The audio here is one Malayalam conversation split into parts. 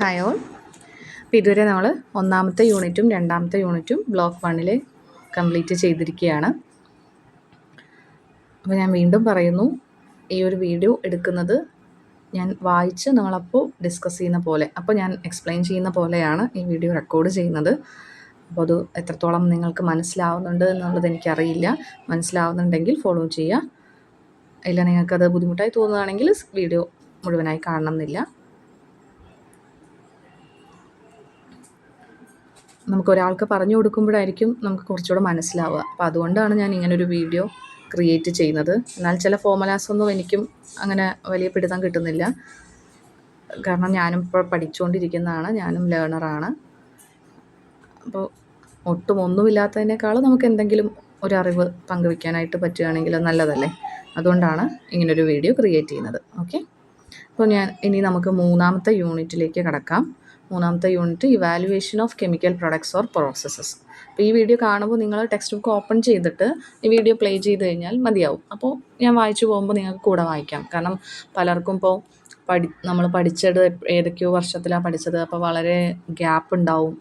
Hi all. അപ്പോൾ ഇതുവരെ നമ്മൾ ഒന്നാമത്തെ യൂണിറ്റും രണ്ടാമത്തെ യൂണിറ്റും ബ്ലോക്ക് 1 കംപ്ലീറ്റ് ചെയ്തിരിക്കുകയാണ്. അപ്പോൾ ഞാൻ വീണ്ടും പറയുന്നു, ഈ ഒരു വീഡിയോ എടുക്കുന്നത് ഞാൻ വായിച്ച് നിങ്ങളപ്പോൾ ഡിസ്കസ് ചെയ്യുന്ന പോലെ, അപ്പോൾ ഞാൻ എക്സ്പ്ലെയിൻ ചെയ്യുന്ന പോലെയാണ് ഈ വീഡിയോ റെക്കോർഡ് ചെയ്യുന്നത്. അപ്പോൾ അത് എത്രത്തോളം നിങ്ങൾക്ക് മനസ്സിലാവുന്നുണ്ട് എന്നുള്ളത് എനിക്കറിയില്ല. മനസ്സിലാവുന്നുണ്ടെങ്കിൽ ഫോളോ ചെയ്യുക. ഇല്ല നിങ്ങൾക്കത് ബുദ്ധിമുട്ടായി തോന്നുകയാണെങ്കിൽ വീഡിയോ മുഴുവനായി കാണണമെന്നില്ല. നമുക്കൊരാൾക്ക് പറഞ്ഞു കൊടുക്കുമ്പോഴായിരിക്കും നമുക്ക് കുറച്ചുകൂടെ മനസ്സിലാവുക. അപ്പോൾ അതുകൊണ്ടാണ് ഞാൻ ഇങ്ങനൊരു വീഡിയോ ക്രിയേറ്റ് ചെയ്യുന്നത്. എന്നാൽ ചില ഫോർമുലാസൊന്നും എനിക്കും അങ്ങനെ വലിയ പിടുത്തം കിട്ടുന്നില്ല. കാരണം ഞാനും ഇപ്പോൾ പഠിച്ചുകൊണ്ടിരിക്കുന്നതാണ്, ഞാനും ലേണറാണ്. അപ്പോൾ ഒട്ടും ഒന്നുമില്ലാത്തതിനേക്കാളും നമുക്ക് എന്തെങ്കിലും ഒരു അറിവ് പങ്കുവയ്ക്കാനായിട്ട് പറ്റുകയാണെങ്കിൽ നല്ലതല്ലേ. അതുകൊണ്ടാണ് ഇങ്ങനൊരു വീഡിയോ ക്രിയേറ്റ് ചെയ്യുന്നത്. ഓക്കെ, അപ്പോൾ ഇനി നമുക്ക് മൂന്നാമത്തെ യൂണിറ്റിലേക്ക് കടക്കാം. മൂന്നാമത്തെ unit evaluation of chemical products or processes. അപ്പോൾ ഈ വീഡിയോ കാണുമ്പോൾ നിങ്ങൾ ടെക്സ്റ്റ് ബുക്ക് ഓപ്പൺ ചെയ്തിട്ട് ഈ വീഡിയോ പ്ലേ ചെയ്ത് കഴിഞ്ഞാൽ മതിയാവും. അപ്പോൾ ഞാൻ വായിച്ചു പോകുമ്പോൾ നിങ്ങൾക്ക് കൂടെ വായിക്കാം. കാരണം പലർക്കും ഇപ്പോൾ നമ്മൾ പഠിച്ചത് ഏതൊക്കെയോ വർഷത്തിലാണ് പഠിച്ചത്, അപ്പോൾ വളരെ ഗ്യാപ്പ് ഉണ്ടാവും.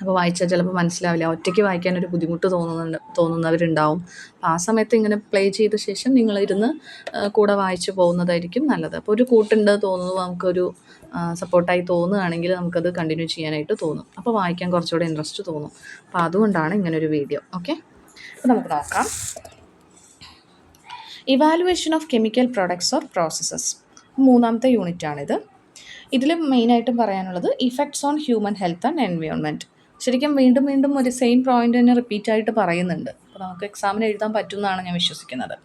അപ്പോൾ വായിച്ചാൽ ചിലപ്പോൾ മനസ്സിലാവില്ല. ഒറ്റയ്ക്ക് വായിക്കാൻ ഒരു ബുദ്ധിമുട്ട് തോന്നുന്നവരുണ്ടാവും. അപ്പോൾ ആ സമയത്ത് ഇങ്ങനെ പ്ലേ ചെയ്ത ശേഷം നിങ്ങളിരുന്ന് കൂടെ വായിച്ചു പോകുന്നതായിരിക്കും നല്ലത്. അപ്പോൾ ഒരു കൂട്ടുണ്ട് തോന്നുന്നു, നമുക്കൊരു സപ്പോർട്ടായി തോന്നുകയാണെങ്കിൽ നമുക്കത് കണ്ടിന്യൂ ചെയ്യാനായിട്ട് തോന്നും. അപ്പോൾ വായിക്കാൻ കുറച്ചുകൂടെ ഇൻട്രസ്റ്റ് തോന്നും. അപ്പോൾ അതുകൊണ്ടാണ് ഇങ്ങനൊരു വീഡിയോ. ഓക്കെ, അപ്പോൾ നമുക്ക് നോക്കാം. Evaluation of chemical products or processes മൂന്നാമത്തെ യൂണിറ്റാണിത്. ഇതിൽ മെയിനായിട്ടും പറയാനുള്ളത് effects on human health and environment. ശരിക്കും വീണ്ടും വീണ്ടും ഒരു സെയിം പോയിന്റ് തന്നെ റിപ്പീറ്റ് ആയിട്ട് പറയുന്നുണ്ട്. അപ്പോൾ നമുക്ക് എക്സാമിന് എഴുതാൻ പറ്റുമെന്നാണ് ഞാൻ വിശ്വസിക്കുന്നത്.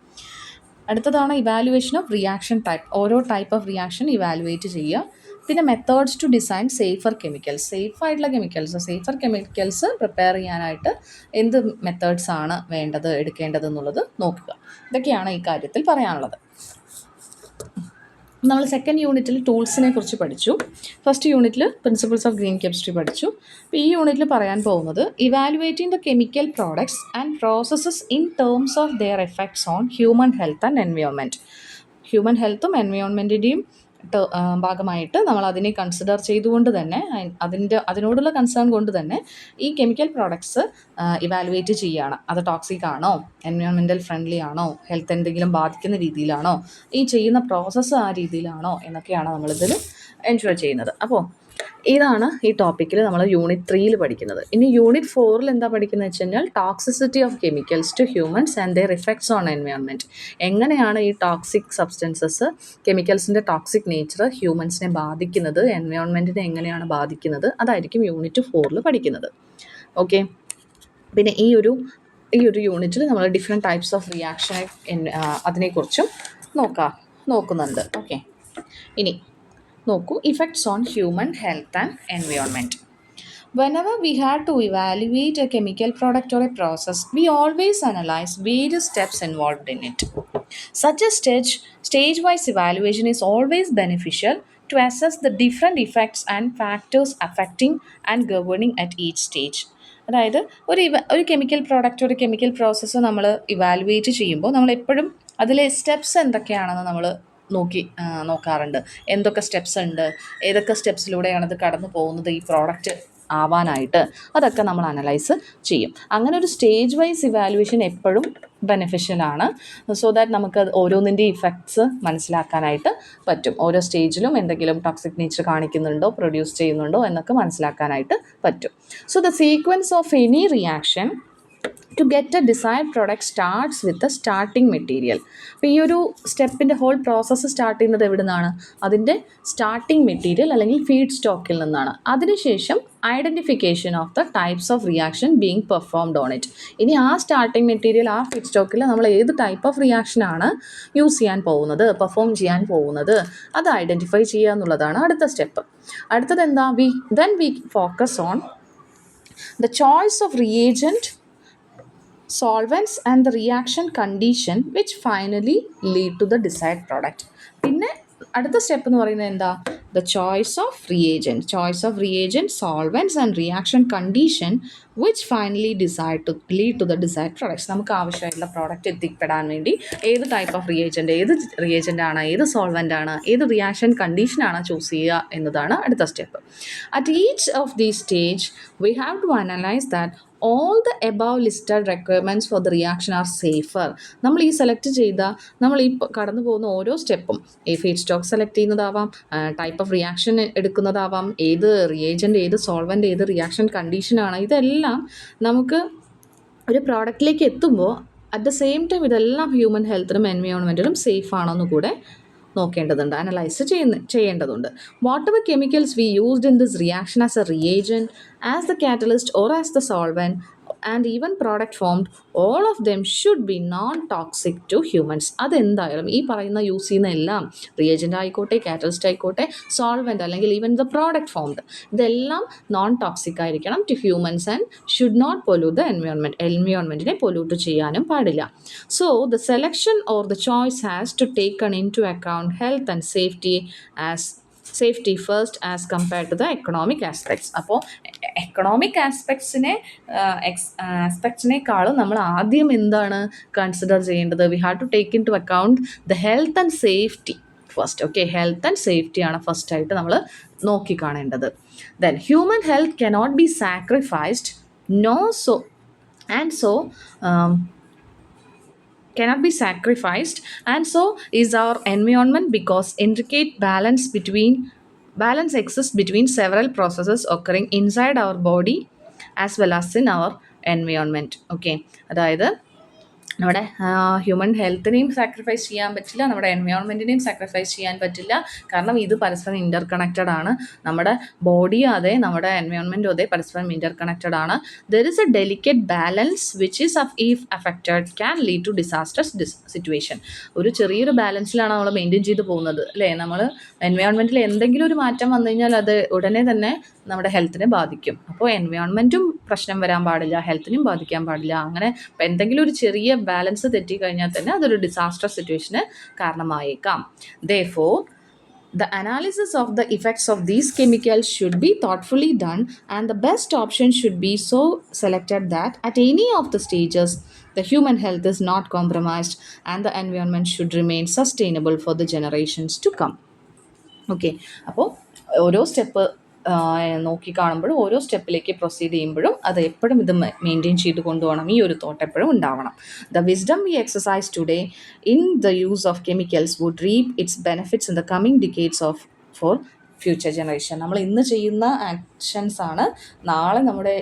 അടുത്തതാണ് ഇവാലുവേഷൻ ഓഫ് റിയാക്ഷൻ ടൈപ്പ്. ഓരോ ടൈപ്പ് ഓഫ് റിയാക്ഷൻ ഇവാലുവേറ്റ് ചെയ്യുക. പിന്നെ methods to design safer chemicals. സേഫായിട്ടുള്ള സേഫർ കെമിക്കൽസ് പ്രിപ്പയർ ചെയ്യാനായിട്ട് എന്ത് മെത്തേഡ്സ് ആണ് എടുക്കേണ്ടത് എന്നുള്ളത് നോക്കുക. ഇതൊക്കെയാണ് ഈ കാര്യത്തിൽ പറയാനുള്ളത്. നമ്മൾ സെക്കൻഡ് യൂണിറ്റിൽ ടൂൾസിനെ കുറിച്ച് പഠിച്ചു. ഫസ്റ്റ് യൂണിറ്റിൽ പ്രിൻസിപ്പിൾസ് ഓഫ് ഗ്രീൻ കെമിസ്ട്രി പഠിച്ചു. അപ്പോൾ ഈ യൂണിറ്റിൽ പറയാൻ പോകുന്നത് evaluating the chemical products and processes in terms of their effects on human health and environment. Human ഹെൽത്തും എൻവയോൺമെൻറ്റിൻ്റെയും ഭാഗമായിട്ട് നമ്മൾ അതിനെ കൺസിഡർ ചെയ്തുകൊണ്ട് തന്നെ അതിനോടുള്ള കൺസേൺ കൊണ്ട് തന്നെ ഈ കെമിക്കൽ പ്രോഡക്ട്സ് ഇവാലുവേറ്റ് ചെയ്യുകയാണ്. അത് ടോക്സിക് ആണോ, എൻവയോൺമെൻറ്റൽ ഫ്രണ്ട്ലി ആണോ, ഹെൽത്ത് എന്തെങ്കിലും ബാധിക്കുന്ന രീതിയിലാണോ, ഈ ചെയ്യുന്ന പ്രോസസ്സ് ആ രീതിയിലാണോ എന്നൊക്കെയാണ് നമ്മളിതിൽ എൻഷുർ ചെയ്യുന്നത്. അപ്പോൾ ഇതാണ് ഈ ടോപ്പിക്കിൽ നമ്മൾ യൂണിറ്റ് 3 പഠിക്കുന്നത്. ഇനി യൂണിറ്റ് 4 എന്താ പഠിക്കുന്നത് വെച്ച് കഴിഞ്ഞാൽ toxicity of chemicals to humans and their effects on environment. എങ്ങനെയാണ് ഈ ടോക്സിക് സബ്സ്റ്റൻസസ്, കെമിക്കൽസിൻ്റെ ടോക്സിക് നേച്ചർ ഹ്യൂമൻസിനെ ബാധിക്കുന്നത്, എൻവയോൺമെൻറ്റിനെ എങ്ങനെയാണ് ബാധിക്കുന്നത്, അതായിരിക്കും യൂണിറ്റ് 4 പഠിക്കുന്നത്. ഓക്കെ, പിന്നെ ഈ ഒരു യൂണിറ്റിൽ നമ്മൾ ഡിഫറെൻറ്റ് ടൈപ്സ് ഓഫ് റിയാക്ഷൻ അതിനെക്കുറിച്ചും നോക്കുന്നുണ്ട്. ഓക്കെ, ഇനി നോക്കൂ, effects on human health and environment. Whenever we had to evaluate a chemical product or a process, we always analyze various steps involved in it. Such a stage-wise evaluation is always beneficial to assess the different effects and factors affecting and governing at each stage. അതായത് ഒരു കെമിക്കൽ പ്രോഡക്റ്റ്, ഒരു കെമിക്കൽ പ്രോസസ്സ് നമ്മൾ ഇവാലുവേറ്റ് ചെയ്യുമ്പോൾ നമ്മൾ എപ്പോഴും അതിലെ സ്റ്റെപ്സ് എന്തൊക്കെയാണെന്ന് നമ്മൾ നോക്കാറുണ്ട്. എന്തൊക്കെ സ്റ്റെപ്സ് ഉണ്ട്, ഏതൊക്കെ സ്റ്റെപ്സിലൂടെയാണ് ഇത് കടന്നു പോകുന്നത് ഈ പ്രോഡക്റ്റ് ആവാനായിട്ട്, അതൊക്കെ നമ്മൾ അനലൈസ് ചെയ്യും. അങ്ങനെ ഒരു സ്റ്റേജ് വൈസ് ഇവാലുവേഷൻ എപ്പോഴും ബെനിഫിഷ്യലാണ്. സോ ദാറ്റ് നമുക്ക് ഓരോന്നിൻ്റെ ഇഫക്ട്സ് മനസ്സിലാക്കാനായിട്ട് പറ്റും. ഓരോ സ്റ്റേജിലും എന്തെങ്കിലും ടോക്സിക് നേച്ചർ കാണിക്കുന്നുണ്ടോ, പ്രൊഡ്യൂസ് ചെയ്യുന്നുണ്ടോ എന്നൊക്കെ മനസ്സിലാക്കാനായിട്ട് പറ്റും. So the sequence of any reaction to get a desired product starts with a starting material. അപ്പോൾ ഈ ഒരു സ്റ്റെപ്പിൻ്റെ ഹോൾ പ്രോസസ്സ് സ്റ്റാർട്ട് ചെയ്യുന്നത് എവിടെ നിന്നാണ്? അതിൻ്റെ സ്റ്റാർട്ടിംഗ് മെറ്റീരിയൽ അല്ലെങ്കിൽ ഫീഡ് സ്റ്റോക്കിൽ നിന്നാണ്. അതിനുശേഷം identification of the types of reaction being performed on it. ഇനി ആ സ്റ്റാർട്ടിംഗ് മെറ്റീരിയൽ, ആ ഫീഡ് സ്റ്റോക്കിൽ നമ്മൾ ഏത് ടൈപ്പ് ഓഫ് റിയാക്ഷനാണ് യൂസ് ചെയ്യാൻ പോകുന്നത്, പെർഫോം ചെയ്യാൻ പോകുന്നത്, അത് ഐഡൻറ്റിഫൈ ചെയ്യുക എന്നുള്ളതാണ് അടുത്ത സ്റ്റെപ്പ്. അടുത്തത് എന്താ? We focus on the choice of reagent, solvents and the reaction condition which finally lead to the desired product. പിന്നെ അടുത്ത സ്റ്റെപ്പ് എന്ന് പറയുന്നത് എന്താ? The choice of reagent, solvents and reaction condition which finally lead to the desired products. നമുക്ക് ആവശ്യമായിട്ടുള്ള പ്രോഡക്റ്റ് എത്തിപ്പെടാൻ വേണ്ടി ഏത് ടൈപ്പ് ഓഫ് റിയേജൻ്റ് ആണ്, ഏത് സോൾവെൻ്റ് ആണ്, ഏത് റിയാക്ഷൻ കണ്ടീഷനാണ് ചൂസ് ചെയ്യുക എന്നതാണ് അടുത്ത step. At each of these stage we have to analyse that all the above listed requirements for the reaction are safer. നമ്മൾ ഈ സെലക്ട് ചെയ്ത, നമ്മൾ ഈ കടന്നു പോകുന്ന ഓരോ സ്റ്റെപ്പും, ഫീഡ് സ്റ്റോക്ക് സെലക്ട് ചെയ്യുന്നതാവാം, ടൈപ്പ് ഓഫ് റിയാക്ഷൻ എടുക്കുന്നതാവാം, ഏത് റിയേജൻ്റ്, ഏത് സോൾവെൻ്റ്, ഏത് റിയാക്ഷൻ കണ്ടീഷനാണ്, ഇതെല്ലാം നമുക്ക് ഒരു പ്രോഡക്റ്റിലേക്ക് എത്തുമ്പോൾ അറ്റ് ദ സെയിം ടൈം ഇതെല്ലാം ഹ്യൂമൻ ഹെൽത്തിനും എൻവയോൺമെൻറ്റിനും സേഫ് ആണെന്ന് കൂടെ നോക്കേണ്ടതുണ്ട്, അനലൈസ് ചെയ്യേണ്ടതുണ്ട്. Whatever chemicals we used in this reaction as a reagent, as the catalyst or as the solvent and even product formed, all of them should be non toxic to humans. അതെന്തായാലും ഈ പറയുന്ന യൂസ് ചെയ്യുന്ന എല്ലാം, റിയേജൻ്റ് ആയിക്കോട്ടെ, കാറ്റലിസ്റ്റ് ആയിക്കോട്ടെ, സോൾവെൻ്റ് അല്ലെങ്കിൽ ഈവൻ ദ പ്രോഡക്റ്റ് ഫോംഡ്, ഇതെല്ലാം നോൺ ടോക്സിക് ആയിരിക്കണം to humans and should not pollute the എൻവയോൺമെൻറ്റിനെ പൊല്യൂട്ട് ചെയ്യാനും പാടില്ല. So the selection or the choice has to taken into account health and safety first as compared to the economic aspects. അപ്പോൾ എക്കണോമിക് ആസ്പെക്ട്സിനേക്കാളും നമ്മൾ ആദ്യം എന്താണ് കൺസിഡർ ചെയ്യേണ്ടത്? We have to take into account the health and safety first. Okay, health and സേഫ്റ്റിയാണ് ഫസ്റ്റായിട്ട് നമ്മൾ നോക്കിക്കാണേണ്ടത്. Then human health cannot be sacrificed, cannot be sacrificed, and so is our environment, because intricate balance exists between several processes occurring inside our body as well as in our environment. Okay, അതായത് നമ്മുടെ ഹ്യൂമൻ ഹെൽത്തിനെയും സാക്രിഫൈസ് ചെയ്യാൻ പറ്റില്ല, നമ്മുടെ എൻവയോൺമെൻറ്റിനെയും സാക്രിഫൈസ് ചെയ്യാൻ പറ്റില്ല. കാരണം ഇത് പരസ്പരം ഇൻ്റർ കണക്റ്റഡ് ആണ്. നമ്മുടെ ബോഡിയും അതെ, നമ്മുടെ എൻവയോൺമെൻറ്റും അതെ, പരസ്പരം ഇൻ്റർ കണക്റ്റഡ് ആണ്. There is a delicate balance which is if affected can lead to disasters situation. ഒരു ചെറിയൊരു ബാലൻസിലാണ് നമ്മൾ മെയിൻറ്റെയിൻ ചെയ്ത് പോകുന്നത്, അല്ലേ? നമ്മൾ എൻവയോൺമെൻറ്റിൽ എന്തെങ്കിലും ഒരു മാറ്റം വന്നു കഴിഞ്ഞാൽ അത് ഉടനെ തന്നെ നമ്മുടെ ഹെൽത്തിനെ ബാധിക്കും. അപ്പോൾ എൻവയോൺമെൻറ്റും പ്രശ്നം വരാൻ പാടില്ല, ഹെൽത്തിനും ബാധിക്കാൻ പാടില്ല. അങ്ങനെ എന്തെങ്കിലും ഒരു ചെറിയ ബാലൻസ് തെറ്റിക്കഴിഞ്ഞാൽ തന്നെ അതൊരു ഡിസാസ്റ്റർ സിറ്റുവേഷന് കാരണമായേക്കാം. Therefore, the analysis of the effects of these chemicals should be thoughtfully done, and the best option should be so selected that at any of the stages the human health is not compromised and the environment should remain sustainable for the generations to come. Okay, അപ്പോൾ ഓരോ സ്റ്റെപ്പ് നോക്കി കാണുമ്പോഴും, ഓരോ സ്റ്റെപ്പിലേക്ക് പ്രൊസീഡ് ചെയ്യുമ്പോഴും അത് എപ്പോഴും ഇത് മെയിൻറ്റെയിൻ ചെയ്ത് കൊണ്ടുപോകണം. ഈ ഒരു തോട്ട് എപ്പോഴും ഉണ്ടാവണം. The wisdom we exercise today in the use of chemicals would reap its benefits in the coming decades for future generation. നമ്മൾ ഇന്ന് ചെയ്യുന്ന ആക്ഷൻസ് ആണ് നാളെ നമ്മുടെ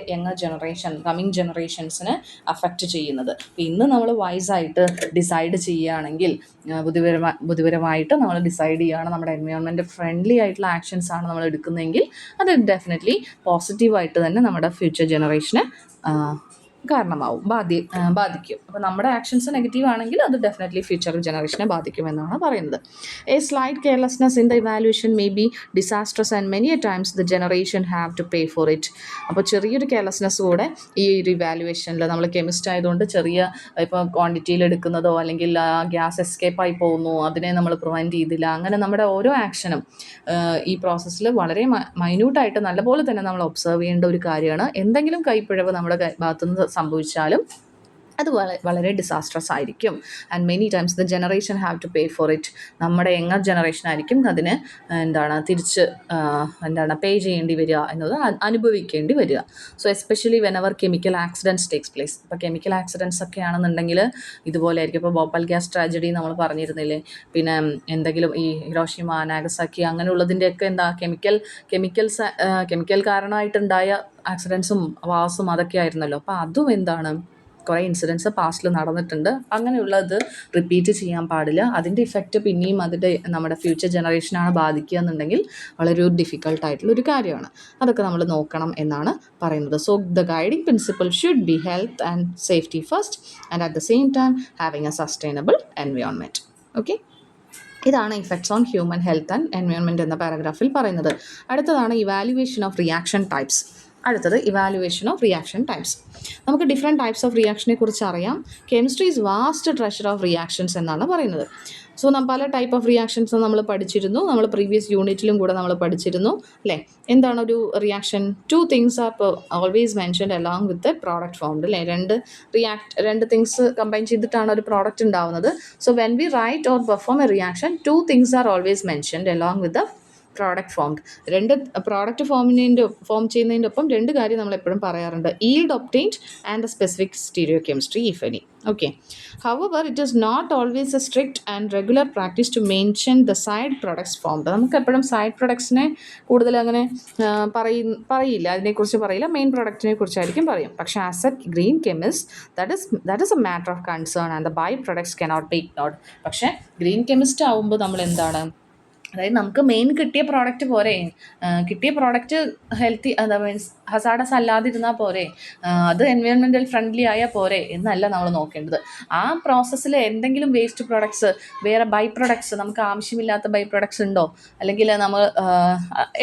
കമ്മിങ് ജനറേഷൻസിനെ അഫക്റ്റ് ചെയ്യുന്നത്. ഇന്ന് നമ്മൾ വൈസായിട്ട് ഡിസൈഡ് ചെയ്യുകയാണെങ്കിൽ, ബുദ്ധിപരമായിട്ട് നമ്മൾ ഡിസൈഡ് ചെയ്യുകയാണ്, നമ്മുടെ എൻവയോൺമെൻറ്റ് ഫ്രണ്ട്ലി ആയിട്ടുള്ള ആക്ഷൻസ് ആണ് നമ്മൾ എടുക്കുന്നതെങ്കിൽ അത് ഡെഫിനറ്റ്ലി പോസിറ്റീവായിട്ട് തന്നെ നമ്മുടെ ഫ്യൂച്ചർ ജനറേഷനെ ബാധിക്കും. അപ്പോൾ നമ്മുടെ ആക്ഷൻസ് നെഗറ്റീവ് ആണെങ്കിൽ അത് ഡെഫിനറ്റ്ലി ഫ്യൂച്ചർ ജനറേഷനെ ബാധിക്കുമെന്നാണ് പറയുന്നത്. A slight carelessness in the evaluation may be disastrous and many a times the generation have to pay for it. അപ്പോൾ ചെറിയൊരു കെയർലെസ്നെസ് കൂടെ ഈ ഒരു ഇവാലുവേഷനിൽ, നമ്മൾ കെമിസ്റ്റ് ആയതുകൊണ്ട് ചെറിയ ഇപ്പോൾ ക്വാണ്ടിറ്റിയിൽ എടുക്കുന്നതോ അല്ലെങ്കിൽ ഗ്യാസ് എസ്കേപ്പായി പോകുന്നു, അതിനെ നമ്മൾ പ്രിവെൻറ്റ് ചെയ്തില്ല, അങ്ങനെ നമ്മുടെ ഓരോ ആക്ഷനും ഈ പ്രോസസ്സിൽ വളരെ മൈന്യൂട്ടായിട്ട് നല്ലപോലെ തന്നെ നമ്മൾ ഒബ്സർവ് ചെയ്യേണ്ട ഒരു കാര്യമാണ്. എന്തെങ്കിലും കൈപ്പിഴവ് നമ്മുടെ ഭാഗത്തുനിന്ന് സംഭവിച്ചാലും അത് വളരെ ഡിസാസ്ട്രസ് ആയിരിക്കും. And many times the generation have to pay for it. നമ്മുടെ യങ്ങർ ജനറേഷൻ ആയിരിക്കും അതിന് തിരിച്ച് പേ ചെയ്യേണ്ടി വരിക എന്നത്, അനുഭവിക്കേണ്ടി വരിക. സോ എസ്പെഷ്യലി വെൻ അവർ കെമിക്കൽ ആക്സിഡൻറ്റ്സ് ടേക്സ് പ്ലേസ്. ഇപ്പോൾ കെമിക്കൽ ആക്സിഡൻറ്റ്സ് ഒക്കെ ആണെന്നുണ്ടെങ്കിൽ ഇതുപോലെ ആയിരിക്കും. ഇപ്പോൾ ഭോപ്പാൽ ഗ്യാസ് ട്രാജഡി നമ്മൾ പറഞ്ഞിരുന്നില്ലേ, പിന്നെ എന്തെങ്കിലും ഈ ഹിരോഷിമ, നാഗസാക്കി അങ്ങനെയുള്ളതിൻ്റെയൊക്കെ കെമിക്കൽ കാരണമായിട്ടുണ്ടായ ആക്സിഡൻസും വാസും അതൊക്കെ ആയിരുന്നല്ലോ. അപ്പോൾ അതും കുറേ ഇൻസിഡൻസ് പാസ്റ്റിൽ നടന്നിട്ടുണ്ട്. അങ്ങനെയുള്ളത് റിപ്പീറ്റ് ചെയ്യാൻ പാടില്ല. അതിൻ്റെ ഇഫക്റ്റ് പിന്നെയും നമ്മുടെ ഫ്യൂച്ചർ ജനറേഷനാണ് ബാധിക്കുക എന്നുണ്ടെങ്കിൽ വളരെ ഡിഫിക്കൽട്ടായിട്ടുള്ളൊരു കാര്യമാണ്. അതൊക്കെ നമ്മൾ നോക്കണം എന്നാണ് പറയുന്നത്. So the guiding principle should be health and safety first and at the same time having a sustainable environment. Okay, ഇതാണ് effects on human health and environment എന്ന പാരഗ്രാഫിൽ പറയുന്നത്. അടുത്തതാണ് ഇവാലുവേഷൻ ഓഫ് റിയാക്ഷൻ ടൈപ്സ്. അടുത്തത് ഇവാലുവേഷൻ ഓഫ് റിയാക്ഷൻ ടൈപ്സ്. നമുക്ക് ഡിഫറെൻറ്റ് ടൈപ്സ് ഓഫ് റിയാക്ഷനെ കുറിച്ച് അറിയാം. Chemistry is vast treasure of reactions എന്നാണ് പറയുന്നത്. സോ പല ടൈപ്പ് ഓഫ് റിയാക്ഷൻസ് നമ്മൾ പഠിച്ചിരുന്നു, നമ്മൾ പ്രീവിയസ് യൂണിറ്റിലും കൂടെ നമ്മൾ പഠിച്ചിരുന്നു അല്ലേ. എന്താണ് ഒരു reaction? Two things are always mentioned along with the product formed അല്ലേ. രണ്ട് തിങ്സ് കമ്പൈൻ ചെയ്തിട്ടാണ് ഒരു പ്രോഡക്റ്റ് ഉണ്ടാവുന്നത്. So when we write or perform a reaction, two things are always mentioned along with the product formed. Product form ചെയ്യുന്നതിൻ്റെ ഒപ്പം രണ്ട് കാര്യം നമ്മൾ എപ്പോഴും പറയാറുണ്ട്: yield obtained and the specific stereochemistry if any. Okay. However, it is not always a strict and regular practice to mention the side products formed. നമുക്ക് എപ്പോഴും സൈഡ് പ്രൊഡക്ട്സിനെ കൂടുതൽ അങ്ങനെ പറയില്ല, അതിനെക്കുറിച്ച് പറയില്ല. മെയിൻ പ്രൊഡക്റ്റിനെ കുറിച്ചായിരിക്കും പറയും. പക്ഷേ as a green chemist that is a matter of concern and the by products cannot be ignored. പക്ഷേ ഗ്രീൻ കെമിസ്റ്റ് ആവുമ്പോൾ നമ്മൾ എന്താണ്, അതായത് നമുക്ക് മെയിൻ കിട്ടിയ പ്രോഡക്റ്റ് പോരെ, കിട്ടിയ പ്രോഡക്റ്റ് ഹെൽത്തി മീൻസ് ഹസാഡസ് അല്ലാതിരുന്നാൽ പോരെ, അത് എൻവയോൺമെൻറ്റൽ ഫ്രണ്ട്ലി ആയാൽ പോരെ എന്നല്ല നമ്മൾ നോക്കേണ്ടത്. ആ പ്രോസസ്സിൽ എന്തെങ്കിലും വേസ്റ്റ് പ്രോഡക്ട്സ്, വേറെ ബൈ പ്രൊഡക്ട്സ്, നമുക്ക് ആവശ്യമില്ലാത്ത ബൈ പ്രൊഡക്ട്സ് ഉണ്ടോ, അല്ലെങ്കിൽ നമ്മൾ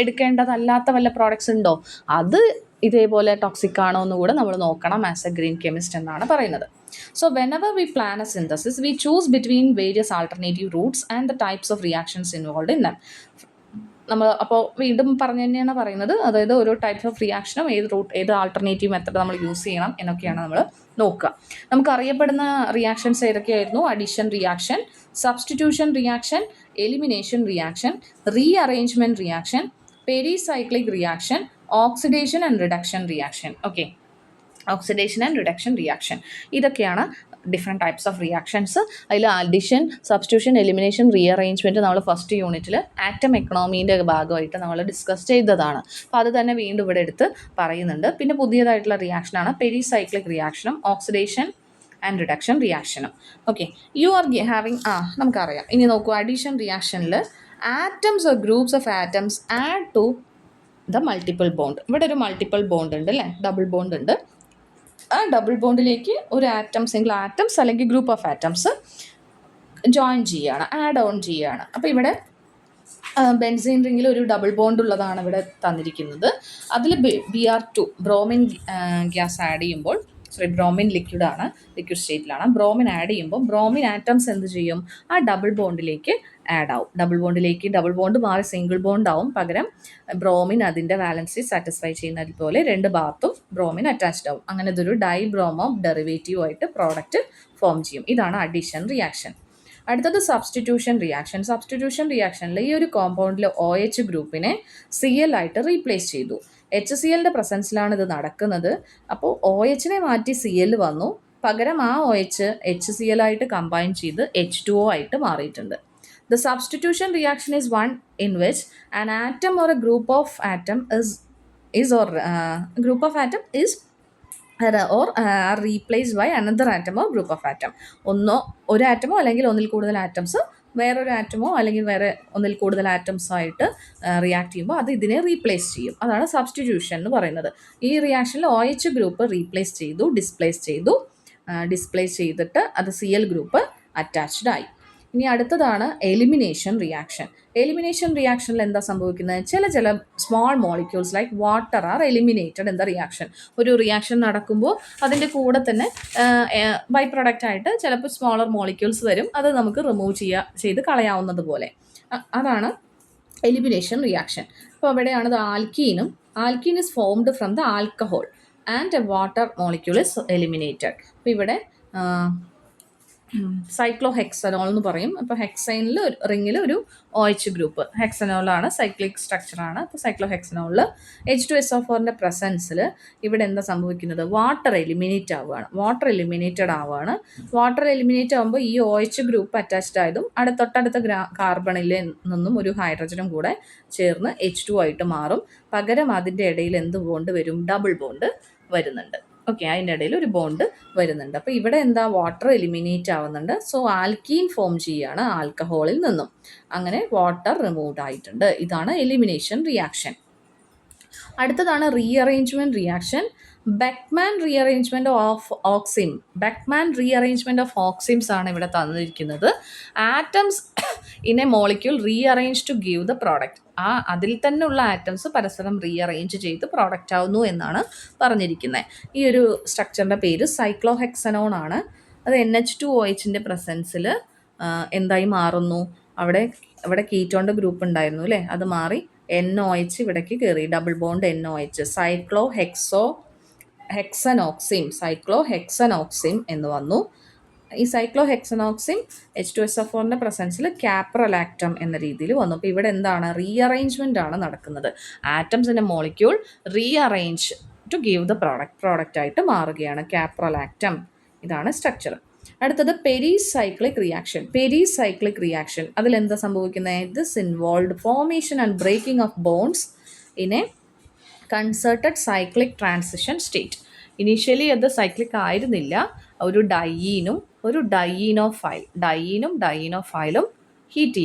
എടുക്കേണ്ടതല്ലാത്ത വല്ല പ്രോഡക്ട്സ് ഉണ്ടോ, അത് ഇതേപോലെ ടോക്സിക് ആണോ എന്ന് കൂടെ നമ്മൾ നോക്കണം ആസ് എ ഗ്രീൻ കെമിസ്റ്റ് എന്നാണ് പറയുന്നത്. So whenever we plan a synthesis, we choose between various alternative routes and the types of reactions involved in them. നമ്മൾ അപ്പോൾ വീണ്ടും പറഞ്ഞു തന്നെയാണ് പറയുന്നത്, അതായത് ഓരോ ടൈപ്സ് ഓഫ് റിയാക്ഷനും ഏത് ആൾട്ടർനേറ്റീവ് മെത്തഡ് നമ്മൾ യൂസ് ചെയ്യണം എന്നൊക്കെയാണ് നമ്മൾ നോക്കുക. നമുക്കറിയപ്പെടുന്ന റിയാക്ഷൻസ് ഏതൊക്കെയായിരുന്നു? Addition reaction, substitution reaction, elimination reaction, rearrangement reaction, pericyclic reaction, oxidation and reduction reaction. Okay, oxidation and reduction reaction, ഇതൊക്കെയാണ് ഡിഫറെൻറ്റ് ടൈപ്സ് ഓഫ് റിയാക്ഷൻസ്. അതിൽ അഡിഷൻ, സബ്സ്റ്റിറ്റ്യൂഷൻ, എലിമിനേഷൻ, റീഅറേഞ്ച്മെൻറ്റ് നമ്മൾ ഫസ്റ്റ് യൂണിറ്റിൽ ആറ്റം എക്കണോമീൻ്റെ ഭാഗമായിട്ട് നമ്മൾ ഡിസ്കസ് ചെയ്തതാണ്. അപ്പോൾ അത് തന്നെ വീണ്ടും ഇവിടെ എടുത്ത് പറയുന്നുണ്ട്. പിന്നെ പുതിയതായിട്ടുള്ള റിയാക്ഷനാണ് പെരിസൈക്ലിക് റിയാക്ഷനും ഓക്സിഡേഷൻ ആൻഡ് റിഡക്ഷൻ റിയാക്ഷനും. ഓക്കെ, യു ആർ ഹാവിങ് നമുക്കറിയാം. ഇനി നോക്കൂ, അഡീഷൻ റിയാക്ഷനിൽ atoms or groups of atoms add to the multiple bond. ഇവിടെ ഒരു മൾട്ടിപ്പിൾ ബോണ്ട് ഉണ്ട് അല്ലേ, ഡബിൾ ബോണ്ട് ഉണ്ട്. ആ ഡബിൾ ബോണ്ടിലേക്ക് ഒരു സിംഗിൾ ആറ്റംസ് അല്ലെങ്കിൽ ഗ്രൂപ്പ് ഓഫ് ആറ്റംസ് ജോയിൻ ചെയ്യുകയാണ്, ആഡ് ഓൺ ചെയ്യുകയാണ്. അപ്പോൾ ഇവിടെ ബെൻസീൻ റിങ്ങിൽ ഒരു ഡബിൾ ബോണ്ട് ഉള്ളതാണ് ഇവിടെ തന്നിരിക്കുന്നത്. അതിൽ Br2 ബ്രോമിൻ ഗ്യാസ് ആഡ് ചെയ്യുമ്പോൾ, ബ്രോമിൻ ലിക്വിഡാണ്, ലിക്വിഡ് സ്റ്റേറ്റിലാണ്. ബ്രോമിൻ ആഡ് ചെയ്യുമ്പോൾ ബ്രോമിൻ ആറ്റംസ് എന്ത് ചെയ്യും? ആ ഡബിൾ ബോണ്ടിലേക്ക് ആഡ് ആവും. ഡബിൾ ബോണ്ട് മാറി സിംഗിൾ ബോണ്ട് ആവും. പകരം ബ്രോമിൻ അതിൻ്റെ വാലൻസി സാറ്റിസ്ഫൈ ചെയ്യുന്നത് പോലെ രണ്ട് ഭാഗത്തും ബ്രോമിൻ അറ്റാച്ച്ഡ് ആവും. അങ്ങനെ ഇതൊരു ഡൈബ്രോമോ ഡെറിവേറ്റീവ് ആയിട്ട് പ്രോഡക്റ്റ് ഫോം ചെയ്യും. ഇതാണ് അഡീഷൻ റിയാക്ഷൻ. അടുത്തത് സബ്സ്റ്റിറ്റ്യൂഷൻ റിയാക്ഷൻ. സബ്സ്റ്റിറ്റ്യൂഷൻ റിയാക്ഷനിൽ ഈ ഒരു കോമ്പൗണ്ടിൽ OH ഗ്രൂപ്പിനെ Cl ആയിട്ട് റീപ്ലേസ് ചെയ്തു. HClൻ്റെ പ്രസൻസിലാണ് ഇത് നടക്കുന്നത്. അപ്പോൾ OHനെ മാറ്റി Cl വന്നു, പകരം ആ OH HCl ആയിട്ട് കമ്പൈൻ ചെയ്ത് H2O ആയിട്ട് മാറിയിട്ടുണ്ട്. The substitution reaction is one in which an atom or a group of atom are replaced by another atom or group of atom. ഒരു ആറ്റമോ അല്ലെങ്കിൽ ഒന്നിൽ കൂടുതൽ ആറ്റംസ് വേറൊരു ആറ്റമോ അല്ലെങ്കിൽ വേറെ ഒന്നിൽ കൂടുതൽ ആറ്റംസോ ആയിട്ട് റിയാക്ട് ചെയ്യുമ്പോൾ അത് ഇതിനെ റീപ്ലേസ് ചെയ്യും. അതാണ് സബ്സ്റ്റിറ്റ്യൂഷൻ എന്ന് പറയുന്നത്. ഈ റിയാക്ഷനിൽ OH ഗ്രൂപ്പ് ഡിസ്പ്ലേസ് ചെയ്തിട്ട് അത് Cl ഗ്രൂപ്പ് അറ്റാച്ച്ഡ് ആയി. ഇനി അടുത്തതാണ് എലിമിനേഷൻ റിയാക്ഷൻ. എലിമിനേഷൻ റിയാക്ഷനിൽ എന്താ സംഭവിക്കുന്നത്? ചില small molecules like water R eliminated in the reaction. ഒരു റിയാക്ഷൻ നടക്കുമ്പോൾ അതിൻ്റെ കൂടെ തന്നെ ബൈ പ്രൊഡക്റ്റ് ആയിട്ട് ചിലപ്പോൾ സ്മോളർ മോളിക്യൂൾസ് വരും. അത് നമുക്ക് റിമൂവ് ചെയ്ത് കളയാവുന്നത് പോലെ. അതാണ് എലിമിനേഷൻ റിയാക്ഷൻ. അപ്പോൾ അവിടെയാണ് alkene is formed from the alcohol and A water molecule is eliminated. അപ്പോൾ ഇവിടെ സൈക്ലോഹെക്സനോൾ എന്ന് പറയും. അപ്പോൾ ഹെക്സൈനിൽ റിങ്ങിൽ ഒരു OH ഗ്രൂപ്പ്, ഹെക്സനോളാണ്, സൈക്ലിക് സ്ട്രക്ചറാണ്. അപ്പോൾ സൈക്ലോഹെക്സനോളിൽ H2SO4ൻ്റെ പ്രസൻസിൽ ഇവിടെ എന്താ സംഭവിക്കുന്നത്? വാട്ടർ എലിമിനേറ്റഡ് ആവുകയാണ്. വാട്ടർ എലിമിനേറ്റ് ആകുമ്പോൾ ഈ OH ഗ്രൂപ്പ് അറ്റാച്ച്ഡ് ആയതും തൊട്ടടുത്ത കാർബണിൽ നിന്നും ഒരു ഹൈഡ്രജനും കൂടെ ചേർന്ന് H2 ആയിട്ട് മാറും. പകരം അതിൻ്റെ ഇടയിൽ എന്ത് ബോണ്ട് വരും? ഡബിൾ ബോണ്ട് വരുന്നുണ്ട്. ഓക്കെ, അതിൻ്റെ ഇടയിൽ ഒരു ബോണ്ട് വരുന്നുണ്ട്. അപ്പോൾ ഇവിടെ എന്താ? വാട്ടർ എലിമിനേറ്റ് ആവുന്നുണ്ട്. സോ ആൽക്കീൻ ഫോം ചെയ്യുകയാണ് ആൽക്കഹോളിൽ നിന്നും. അങ്ങനെ വാട്ടർ റിമൂവ്ഡ് ആയിട്ടുണ്ട്. ഇതാണ് എലിമിനേഷൻ റിയാക്ഷൻ. അടുത്തതാണ് rearrangement reaction. Beckmann rearrangement of oxime. Beckmann rearrangement of oximes ആണ് ഇവിടെ തന്നിരിക്കുന്നത്. Atoms in a molecule rearrange to give the product. അതിൽ തന്നെ ഉള്ള ആറ്റംസ് പരസ്പരം റീഅറേഞ്ച് ചെയ്ത് പ്രോഡക്റ്റ് ആവുന്നു എന്നാണ് പറഞ്ഞിരിക്കുന്നത്. ഈ ഒരു സ്ട്രക്ചറിൻ്റെ പേര് സൈക്ലോഹെക്സനോൺ ആണ്. അത് NH2OH പ്രസൻസിൽ എന്തായി മാറുന്നു? അവിടെ കീറ്റോണിൻ്റെ ഗ്രൂപ്പ് ഉണ്ടായിരുന്നു അല്ലേ, അത് മാറി NOH ഇവിടേക്ക് കയറി, ഡബിൾ ബോണ്ട് NOH, സൈക്ലോഹെക്സനോക്സിം എന്ന് വന്നു. ഈ സൈക്ലോഹെക്സനോക്സിം H2SO4ൻ്റെ പ്രസൻസിൽ കാപ്രലാക്റ്റം എന്ന രീതിയിൽ വന്നു. അപ്പോൾ ഇവിടെ എന്താണ്? റീഅറേഞ്ച്മെൻ്റ് ആണ് നടക്കുന്നത്. ആറ്റംസിൻ്റെ molecule rearrange to give the product ആയിട്ട് മാറുകയാണ്, കാപ്രലാക്റ്റം. ഇതാണ് സ്ട്രക്ചർ. അടുത്തത് പെരിസൈക്ലിക് റിയാക്ഷൻ. അതിലെന്താ സംഭവിക്കുന്നത്? This involve formation and breaking of bonds in a concerted cyclic transition state. Initially അത് സൈക്ലിക് ആയിരുന്നില്ല. ഒരു ഡയീനും ഡയീനോഫൈലും ഹീറ്റ്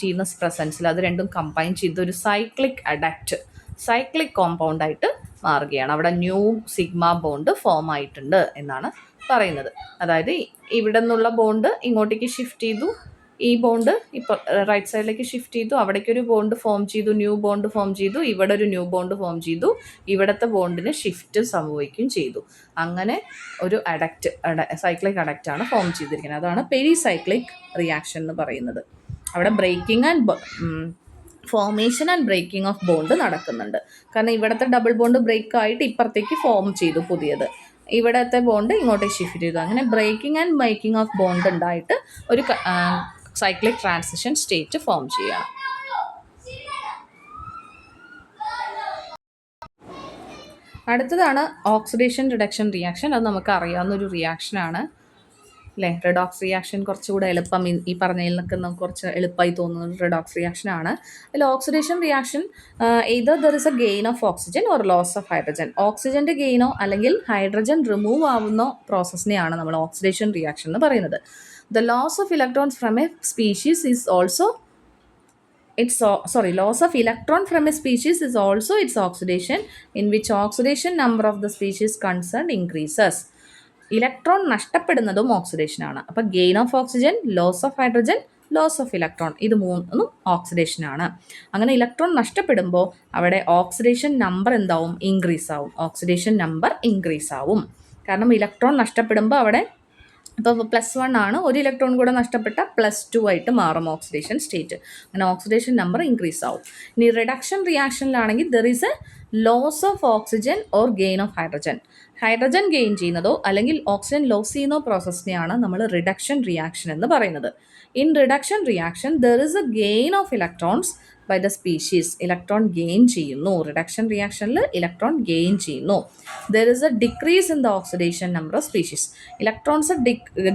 ചെയ്യുന്ന പ്രസൻസിൽ അത് രണ്ടും കമ്പൈൻ ചെയ്ത് ഒരു സൈക്ലിക് കോമ്പൗണ്ടായിട്ട് മാറുകയാണ്. അവിടെ ന്യൂ സിഗ്മ ബോണ്ട് ഫോം ആയിട്ടുണ്ട് എന്നാണ് പറയുന്നത്. അതായത് ഇവിടെ നിന്നുള്ള ബോണ്ട് ഇങ്ങോട്ടേക്ക് ഷിഫ്റ്റ് ചെയ്തു, ഈ ബോണ്ട് ഇപ്പോൾ റൈറ്റ് സൈഡിലേക്ക് ഷിഫ്റ്റ് ചെയ്തു, അവിടേക്കൊരു ബോണ്ട് ഫോം ചെയ്തു, ന്യൂ ബോണ്ട് ഫോം ചെയ്തു, ഇവിടെ ഒരു ന്യൂ ബോണ്ട് ഫോം ചെയ്തു, ഇവിടുത്തെ ബോണ്ടിന് ഷിഫ്റ്റ് സംഭവിക്കുകയും ചെയ്തു. അങ്ങനെ ഒരു സൈക്ലിക് അഡക്റ്റ് ആണ് ഫോം ചെയ്തിരിക്കുന്നത്. അതാണ് പെരിസൈക്ലിക് റിയാക്ഷൻ എന്ന് പറയുന്നത്. അവിടെ formation and breaking of bond നടക്കുന്നുണ്ട്. കാരണം ഇവിടുത്തെ ഡബിൾ ബോണ്ട് ബ്രേക്ക് ആയിട്ട് ഇപ്പുറത്തേക്ക് ഫോം ചെയ്തു പുതിയത്, ഇവിടത്തെ ബോണ്ട് ഇങ്ങോട്ടേക്ക് ഷിഫ്റ്റ് ചെയ്തു. അങ്ങനെ breaking and making of bond ഉണ്ടായിട്ട് ഒരു സൈക്ലിക് ട്രാൻസിഷൻ സ്റ്റേറ്റ് ഫോം ചെയ്യുകയാണ്. അടുത്തതാണ് ഓക്സിഡേഷൻ റിഡക്ഷൻ റിയാക്ഷൻ. അത് നമുക്ക് അറിയാവുന്നൊരു റിയാക്ഷനാണ് അല്ലേ. റിഡോക്സ് റിയാക്ഷൻ കുറച്ചുകൂടെ എളുപ്പം, ഈ പറഞ്ഞതിൽ നിൽക്കുന്ന കുറച്ച് എളുപ്പമായി തോന്നുന്നത് റിഡോക്സ് റിയാക്ഷനാണ്. അതിൽ oxidation reaction either there is a gain of oxygen or loss of hydrogen. ഓക്സിജൻ്റെ ഗെയിനോ അല്ലെങ്കിൽ ഹൈഡ്രജൻ റിമൂവ് ആവുന്ന പ്രോസസ്സിനെയാണ് നമ്മൾ ഓക്സിഡേഷൻ റിയാക്ഷൻ എന്ന് പറയുന്നത്. The loss of electrons from a species is also loss of electron from a species is also its oxidation, in which oxidation number of the species concerned increases. Electron നഷ്ടപ്പെടുന്നതും ഓക്സിഡേഷനാണ്. അപ്പോൾ gain of oxygen, loss of hydrogen, loss of electron, ഇത് മൂന്നും ഓക്സിഡേഷനാണ്. അങ്ങനെ ഇലക്ട്രോൺ നഷ്ടപ്പെടുമ്പോൾ അവിടെ ഓക്സിഡേഷൻ നമ്പർ എന്താവും? ഇൻക്രീസ് ആവും. കാരണം ഇലക്ട്രോൺ നഷ്ടപ്പെടുമ്പോൾ അവിടെ ഇപ്പോൾ +1 ആണ്, ഒരു ഇലക്ട്രോൺ കൂടെ നഷ്ടപ്പെട്ട +2 ആയിട്ട് മാറും ഓക്സിഡേഷൻ സ്റ്റേറ്റ്. അങ്ങനെ ഓക്സിഡേഷൻ നമ്പർ ഇൻക്രീസ് ആവും. ഇനി റിഡക്ഷൻ റിയാക്ഷനിലാണെങ്കിൽ there is a loss of oxygen or gain of hydrogen gain ചെയ്യുന്നതോ അല്ലെങ്കിൽ ഓക്സിജൻ ലോസ് ചെയ്യുന്നോ പ്രോസസ്സിനെയാണ് നമ്മൾ റിഡക്ഷൻ റിയാക്ഷൻ എന്ന് പറയുന്നത്. In reduction reaction there is a gain of electrons by the species. Electron gain ചെയ്യുന്നു. റിഡക്ഷൻ റിയാക്ഷനിൽ ഇലക്ട്രോൺ ഗെയിൻ ചെയ്യുന്നു. There is a decrease in the oxidation number of species. Electrons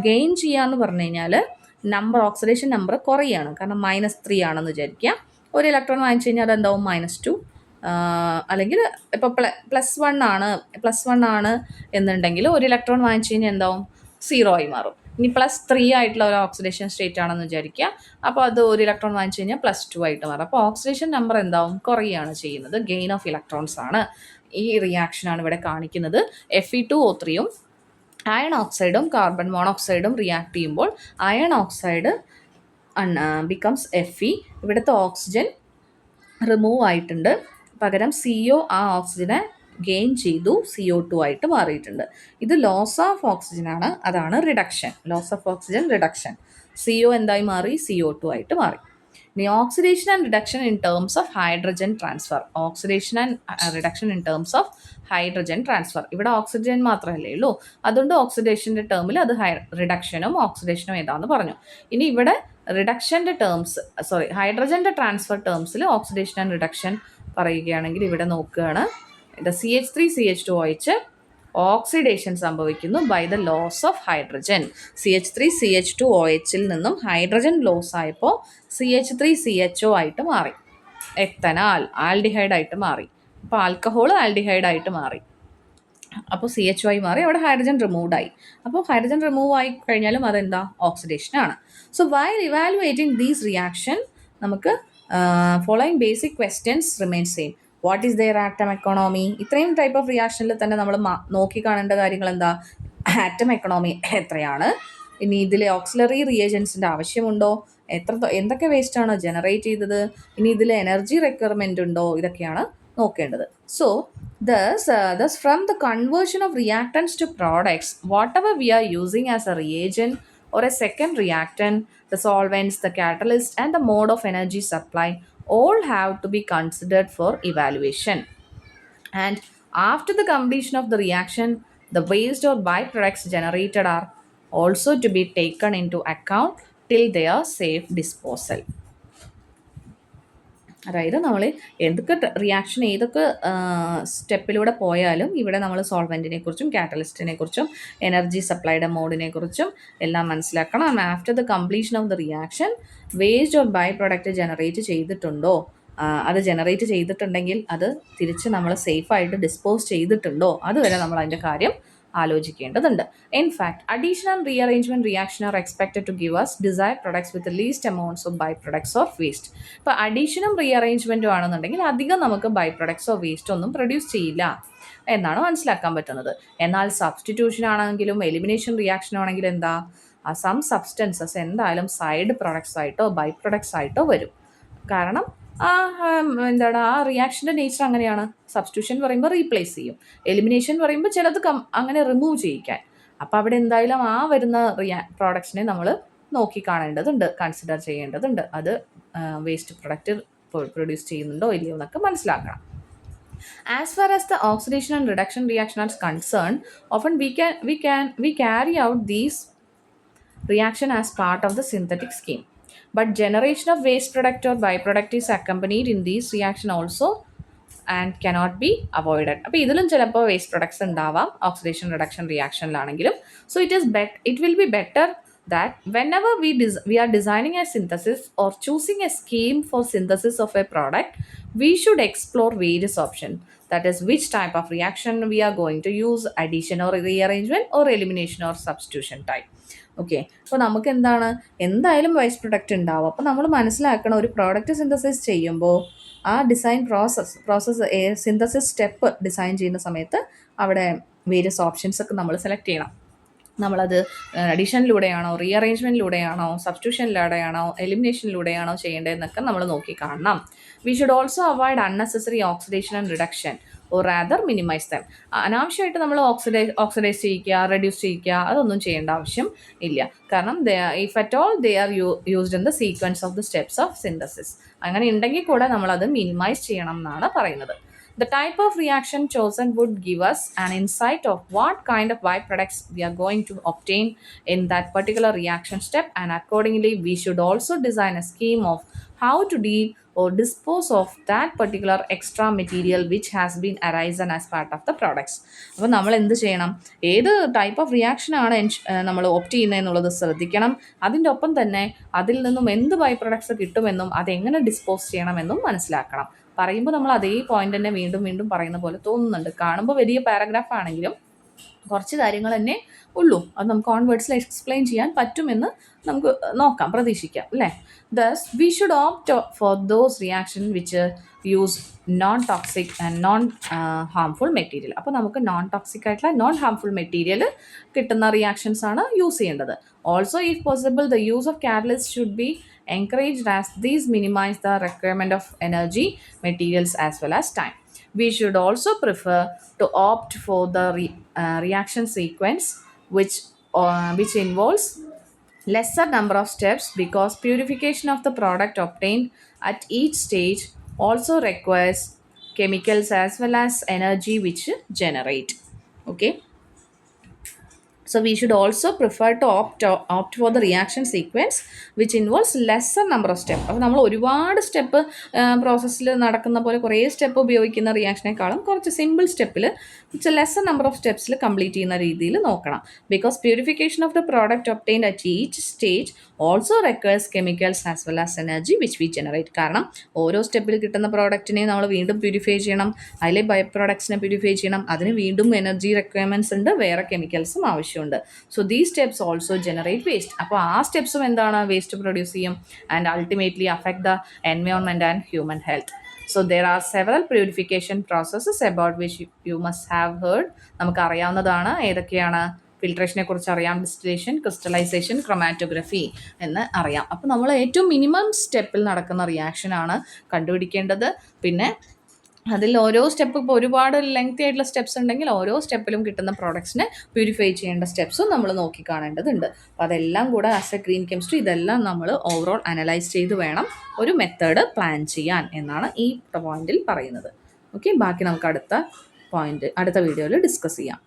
gain ചെയ്യാന്ന് പറഞ്ഞു കഴിഞ്ഞാൽ ഓക്സിഡേഷൻ നമ്പർ കുറയാണ്. കാരണം -3 ആണെന്ന് വിചാരിക്കുക. ഒരു ഇലക്ട്രോൺ വാങ്ങിച്ചു കഴിഞ്ഞാൽ അതെന്താവും? -2. അല്ലെങ്കിൽ ഇപ്പോൾ +1 ആണ് എന്നുണ്ടെങ്കിൽ ഒരു ഇലക്ട്രോൺ വാങ്ങിച്ചു കഴിഞ്ഞാൽ എന്താവും? 0 ആയി മാറും. ഇനി +3 ആയിട്ടുള്ള ഒരു ഓക്സിഡേഷൻ സ്റ്റേറ്റ് ആണെന്ന് വിചാരിക്കുക. അപ്പോൾ അത് ഒരു ഇലക്ട്രോൺ വാങ്ങിച്ചു കഴിഞ്ഞാൽ +2 ആയിട്ട് മാറും. അപ്പോൾ ഓക്സിഡേഷൻ നമ്പർ എന്താവും? കുറയാണ് ചെയ്യുന്നത്. ഗെയിൻ ഓഫ് ഇലക്ട്രോൺസ് ആണ്. ഈ റിയാക്ഷനാണ് ഇവിടെ കാണിക്കുന്നത്. Fe2O3യും അയൺ ഓക്സൈഡും കാർബൺ മോണോക്സൈഡും റിയാക്ട് ചെയ്യുമ്പോൾ അയൺ ഓക്സൈഡ് ബിക്കംസ് Fe. ഇവിടുത്തെ ഓക്സിജൻ റിമൂവ് ആയിട്ടുണ്ട്, പകരം CO ആ ഓക്സിജനെ ഗെയിൻ ചെയ്തു, CO2 ആയിട്ട് മാറിയിട്ടുണ്ട്. ഇത് ലോസ് ഓഫ് ഓക്സിജൻ ആണ്, അതാണ് reduction. Loss of oxygen reduction. CO എന്തായി മാറി? CO2 ആയിട്ട് മാറി. ഇനി oxidation and reduction in terms of hydrogen transfer. ഇവിടെ ഓക്സിജൻ മാത്രമല്ലേ ഉള്ളൂ, അതുകൊണ്ട് ഓക്സിഡേഷൻ്റെ ടേമിൽ അത് റിഡക്ഷനും ഓക്സിഡേഷനും ഏതാണെന്ന് പറഞ്ഞു. ഇനി ഇവിടെ ഹൈഡ്രജൻ്റെ ട്രാൻസ്ഫർ ടേംസിൽ ഓക്സിഡേഷൻ ആൻഡ് റിഡക്ഷൻ പറയുകയാണെങ്കിൽ ഇവിടെ നോക്കുകയാണ്. ഇത് CH3CH2OH ഓക്സിഡേഷൻ സംഭവിക്കുന്നു by the loss of hydrogen. CH3CH2OHൽ നിന്നും ഹൈഡ്രജൻ ലോസ് ആയപ്പോൾ CH3CHO ആയിട്ട് മാറി, എത്തനാൽ ആൽഡിഹൈഡ് ആയിട്ട് മാറി. അപ്പോൾ ആൽക്കഹോൾ ആൽഡിഹൈഡ് ആയിട്ട് മാറി, അപ്പോൾ CHO ആയി മാറി. അവിടെ ഹൈഡ്രജൻ റിമൂവ്ഡ് ആയി. അപ്പോൾ ഹൈഡ്രജൻ റിമൂവ് ആയി കഴിഞ്ഞാലും അതെന്താ? ഓക്സിഡേഷനാണ്. So while evaluating these reaction നമുക്ക് following basic questions remain same. What is their atom economy? ഇത്രയും ടൈപ്പ് ഓഫ് റിയാക്ഷനിൽ തന്നെ നമ്മൾ നോക്കി കാണേണ്ട കാര്യങ്ങൾ എന്താ? ആറ്റം എക്കണോമി എത്രയാണ്, ഇനി ഇതിൽ ഓക്സിലറി റിയേജൻസിൻ്റെ ആവശ്യമുണ്ടോ, എന്തൊക്കെ വേസ്റ്റാണ് ജനറേറ്റ് ചെയ്തത്, ഇനി ഇതിൽ എനർജി റിക്വയർമെൻ്റ് ഉണ്ടോ, ഇതൊക്കെയാണ് നോക്കേണ്ടത്. So thus from the conversion of reactants to products, whatever we are using as a reagent or a second reactant, the solvents, the catalyst, and the mode of energy supply all have to be considered for evaluation. And after the completion of the reaction, the waste or byproducts generated are also to be taken into account till their safe disposal. അതായത് നമ്മൾ എന്തൊക്കെ റിയാക്ഷൻ ഏതൊക്കെ സ്റ്റെപ്പിലൂടെ പോയാലും ഇവിടെ നമ്മൾ സോൾവെൻറ്റിനെ കുറിച്ചും കാറ്റലിസ്റ്റിനെ കുറിച്ചും എനർജി സപ്ലൈയുടെ മോഡിനെ കുറിച്ചും എല്ലാം മനസ്സിലാക്കണം. After the completion of the reaction waste or by product generate ചെയ്തിട്ടുണ്ടോ, അത് ജനറേറ്റ് ചെയ്തിട്ടുണ്ടെങ്കിൽ അത് തിരിച്ച് നമ്മൾ സേഫായിട്ട് ഡിസ്പോസ് ചെയ്തിട്ടുണ്ടോ, അതുവരെ നമ്മൾ അതിൻ്റെ കാര്യം ആലോചിക്കേണ്ടതുണ്ട്. In fact addition and rearrangement reaction are expected to give us desired products with the least amounts of byproducts or waste. ഇപ്പോൾ അഡീഷനും റീഅറേഞ്ച്മെൻറ്റും ആണെന്നുണ്ടെങ്കിൽ അധികം നമുക്ക് ബൈ പ്രൊഡക്ട്സോ വേസ്റ്റോ ഒന്നും പ്രൊഡ്യൂസ് ചെയ്യില്ല എന്നാണ് മനസ്സിലാക്കാൻ പറ്റുന്നത്. എന്നാൽ സബ്സ്റ്റിറ്റ്യൂഷൻ ആണെങ്കിലും എലിമിനേഷൻ റിയാക്ഷൻ ആണെങ്കിലും എന്താ, സം സബ്സ്റ്റൻസസ് എന്തായാലും സൈഡ് പ്രൊഡക്ട്സ് ആയിട്ടോ ബൈ പ്രൊഡക്ട്സ് ആയിട്ടോ വരും. കാരണം എന്താണ് ആ റിയാക്ഷൻ്റെ നേച്ചർ അങ്ങനെയാണ്. സബ്സ്റ്റിറ്റ്യൂഷൻ പറയുമ്പോൾ റീപ്ലേസ് ചെയ്യും, എലിമിനേഷൻ പറയുമ്പോൾ ചിലത് അങ്ങനെ റിമൂവ് ചെയ്യിക്കാൻ. അപ്പോൾ അവിടെ എന്തായാലും ആ വരുന്ന പ്രോഡക്ട്സിനെ നമ്മൾ നോക്കി കാണേണ്ടതുണ്ട്, കൺസിഡർ ചെയ്യേണ്ടതുണ്ട്. അത് വേസ്റ്റ് പ്രൊഡക്റ്റ് പ്രൊഡ്യൂസ് ചെയ്യുന്നുണ്ടോ ഇല്ലയോ എന്നൊക്കെ മനസ്സിലാക്കണം. As far as the oxidation and reduction reaction are concerned, often we carry out these reaction as part of the synthetic scheme. But generation of waste product or byproduct is accompanied in these reaction also and cannot be avoided. അപ്പോൾ ഇതിലും ചിലപ്പോൾ വേസ്റ്റ് പ്രൊഡക്ട്സ് ഉണ്ടാവാം ഓക്സിഡേഷൻ റിഡക്ഷൻ റിയാക്ഷനിലാണെങ്കിലും. So it will be better that whenever we are designing a synthesis or choosing a scheme for synthesis of a product, we should explore various options. That is, which type of reaction we are going to use, addition or rearrangement or elimination or substitution type. Okay, അപ്പോൾ നമുക്ക് എന്തായാലും വേസ്റ്റ് പ്രൊഡക്റ്റ് ഉണ്ടാവും. അപ്പോൾ നമ്മൾ മനസ്സിലാക്കണം, ഒരു പ്രോഡക്റ്റ് സിന്തസിസ് ചെയ്യുമ്പോൾ ആ design process synthesis step design ചെയ്യുന്ന സമയത്ത് അവിടെ വേരിയസ് ഓപ്ഷൻസ് ഒക്കെ നമ്മൾ സെലക്ട് ചെയ്യണം. നമ്മളത് അഡീഷനിലൂടെയാണോ റീഅറേഞ്ച്മെൻറ്റിലൂടെയാണോ സബ്സ്റ്റിറ്റ്യൂഷനിലൂടെയാണോ എലിമിനേഷനിലൂടെയാണോ ചെയ്യേണ്ടതെന്നൊക്കെ നമ്മൾ നോക്കി കാണണം. We should also avoid unnecessary oxidation and reduction or rather minimise them. അനാവശ്യമായിട്ട് നമ്മൾ ഓക്സിഡൈസ് ചെയ്യിക്കുക, റെഡ്യൂസ് ചെയ്യിക്കുക, അതൊന്നും ചെയ്യേണ്ട ആവശ്യം ഇല്ല. കാരണം if at all they are used in the sequence of the steps of synthesis. അങ്ങനെ ഉണ്ടെങ്കിൽ കൂടെ നമ്മളത് മിനിമൈസ് ചെയ്യണം എന്നാണ് പറയുന്നത്. The type of reaction chosen would give us an insight of what kind of byproducts we are going to obtain in that particular reaction step, and accordingly we should also design a scheme of how to deal or dispose of that particular extra material which has been arisen as part of the products. അപ്പോൾ നമ്മൾ എന്ത് ചെയ്യണം, ഏത് ടൈപ്പ് ഓഫ് റിയാക്ഷനാണ് നമ്മൾ ഓപ്റ്റ് ചെയ്യുന്നതെന്നുള്ളത് ശ്രദ്ധിക്കണം. അതിൻ്റെ ഒപ്പം തന്നെ അതിൽ നിന്നും എന്ത് ബൈ പ്രൊഡക്ട്സ് കിട്ടുമെന്നും അതെങ്ങനെ ഡിസ്പോസ് ചെയ്യണമെന്നും മനസ്സിലാക്കണം. പറയുമ്പോൾ നമ്മൾ അതേ പോയിന്റ് തന്നെ വീണ്ടും വീണ്ടും പറയുന്ന പോലെ തോന്നുന്നുണ്ട്. കാണുമ്പോൾ വലിയ പാരഗ്രാഫ് ആണെങ്കിലും കുറച്ച് കാര്യങ്ങൾ തന്നെ ഉള്ളൂ. അത് നമുക്ക് ഓൺവേർഡ്സിൽ എക്സ്പ്ലെയിൻ ചെയ്യാൻ പറ്റുമെന്ന് നമുക്ക് നോക്കാം, പ്രതീക്ഷിക്കാം അല്ലേ. Thus, we should opt for those reactions which use non-toxic and non-harmful material. അപ്പോൾ നമുക്ക് നോൺ ടോക്സിക് ആയിട്ടുള്ള നോൺ ഹാംഫുൾ മെറ്റീരിയൽ കിട്ടുന്ന റിയാക്ഷൻസ് ആണ് യൂസ് ചെയ്യേണ്ടത്. Also if possible the use of catalyst should be encouraged as these minimize the requirement of energy, materials as well as time. We should also prefer to opt for the reaction sequence which involves lesser number of steps, because purification of the product obtained at each stage also requires chemicals as well as energy which generate. Okay. So we should also prefer to opt for the reaction sequence which involves lesser number of steps. അപ്പോൾ നമ്മൾ ഒരുപാട് സ്റ്റെപ്പ് പ്രോസസ്സിൽ നടക്കുന്ന പോലെ കുറേ സ്റ്റെപ്പ് ഉപയോഗിക്കുന്ന റിയാക്ഷനേക്കാളും കുറച്ച് സിമ്പിൾ സ്റ്റെപ്പിൽ ലെസ്സർ നമ്പർ ഓഫ് സ്റ്റെപ്സിൽ കംപ്ലീറ്റ് ചെയ്യുന്ന രീതിയിൽ നോക്കണം. Because purification of the product obtained at each stage also requires chemicals as well as energy which we generate. കാരണം ഓരോ സ്റ്റെപ്പിൽ കിട്ടുന്ന പ്രോഡക്റ്റിനെ നമ്മൾ വീണ്ടും പ്യൂരിഫൈ ചെയ്യണം, അതിലെ ബൈ പ്രോഡക്ട്സിനെ പ്യൂരിഫൈ ചെയ്യണം, അതിന് വീണ്ടും എനർജി റിക്വയർമെൻറ്റ്സ് ഉണ്ട്, വേറെ കെമിക്കൽസും ആവശ്യമുണ്ട്. So these steps also generate waste. അപ്പോൾ ആ സ്റ്റെപ്സും എന്താണ്, വേസ്റ്റ് പ്രൊഡ്യൂസ് ചെയ്യും and ultimately affect the environment and human health. So there are several purification processes about which you must have heard. നമുക്കറിയാവുന്നതാണ്. ഏതൊക്കെയാണ്? ഫിൽട്രേഷനെ കുറിച്ച് അറിയാം, ഡിസ്റ്റിലേഷൻ, ക്രിസ്റ്റലൈസേഷൻ, ക്രൊമാറ്റോഗ്രഫി എന്ന് അറിയാം. അപ്പോൾ നമ്മൾ ഏറ്റവും മിനിമം സ്റ്റെപ്പിൽ നടക്കുന്ന റിയാക്ഷനാണ് കണ്ടുപിടിക്കേണ്ടത്. പിന്നെ അതിൽ ഓരോ സ്റ്റെപ്പ്, ഇപ്പോൾ ഒരുപാട് ലെങ്തി ആയിട്ടുള്ള സ്റ്റെപ്സ് ഉണ്ടെങ്കിൽ ഓരോ സ്റ്റെപ്പിലും കിട്ടുന്ന പ്രോഡക്ട്സിനെ പ്യൂരിഫൈ ചെയ്യേണ്ട സ്റ്റെപ്സും നമ്മൾ നോക്കിക്കാണേണ്ടതുണ്ട്. അപ്പോൾ അതെല്ലാം കൂടെ ആസ് എ ഗ്രീൻ കെമിസ്ട്രി ഇതെല്ലാം നമ്മൾ ഓവറോൾ അനലൈസ് ചെയ്ത് വേണം ഒരു മെത്തേഡ് പ്ലാൻ ചെയ്യാൻ എന്നാണ് ഈ പോയിന്റിൽ പറയുന്നത്. ഓക്കെ, ബാക്കി നമുക്ക് അടുത്ത വീഡിയോയിൽ ഡിസ്കസ് ചെയ്യാം.